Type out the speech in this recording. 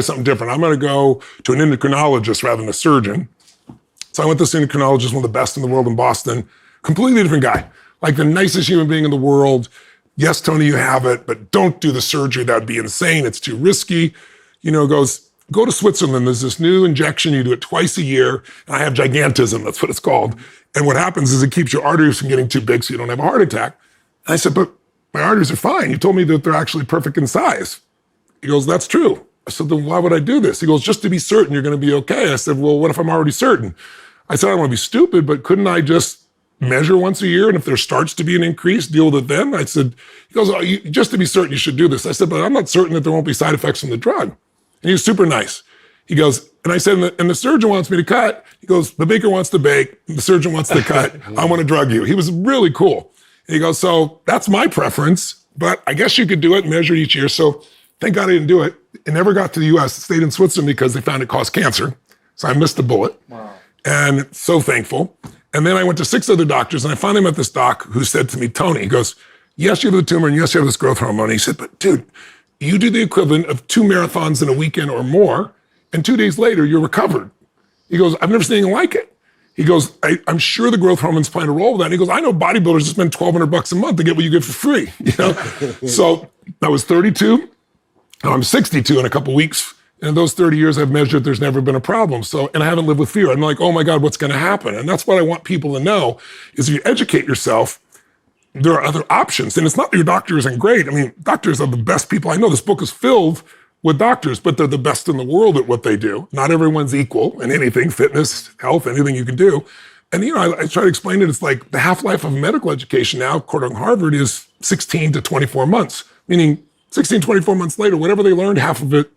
something different. I'm going to go to an endocrinologist rather than a surgeon. So I went to this endocrinologist, one of the best in the world in Boston, completely different guy, like the nicest human being in the world. Yes, Tony, you have it, but don't do the surgery. That'd be insane. It's too risky. Goes, go to Switzerland. There's this new injection. You do it twice a year. And I have gigantism. That's what it's called. And what happens is it keeps your arteries from getting too big so you don't have a heart attack. And I said, but my arteries are fine. You told me that they're actually perfect in size. He goes, that's true. I said, then why would I do this? He goes, just to be certain you're going to be okay. I said, well, what if I'm already certain? I said, I don't want to be stupid, but couldn't I just measure once a year? And if there starts to be an increase, deal with it then? I said, he goes, oh, just to be certain you should do this. I said, but I'm not certain that there won't be side effects from the drug. And he was super nice. He goes, and I said, and the surgeon wants me to cut. He goes, the baker wants to bake, the surgeon wants to cut. I want to drug you. He was really cool. And he goes, so that's my preference, but I guess you could do it and measure each year. So thank God I didn't do it. It never got to the US. It stayed in Switzerland because they found it caused cancer. So I missed the bullet. Wow. And so thankful. And then I went to 6 other doctors, and I finally met this doc who said to me, Tony, he goes, yes, you have the tumor, and yes, you have this growth hormone. He said, but dude, you do the equivalent of 2 marathons in a weekend or more, and 2 days later, you're recovered. He goes, I've never seen anything like it. He goes, I'm sure the growth hormones playing a role with that. And he goes, I know bodybuilders just spend $1,200 a month to get what you get for free. So I was 32, now I'm 62 in a couple weeks. And in those 30 years I've measured, there's never been a problem. So, and I haven't lived with fear. I'm like, oh my God, what's going to happen? And that's what I want people to know is if you educate yourself, there are other options. And it's not that your doctor isn't great. I mean, doctors are the best people I know. This book is filled with doctors, but they're the best in the world at what they do. Not everyone's equal in anything, fitness, health, anything you can do. And I try to explain it. It's like the half-life of medical education now, according to Harvard, is 16 to 24 months, meaning 16, 24 months later, whatever they learned, half of it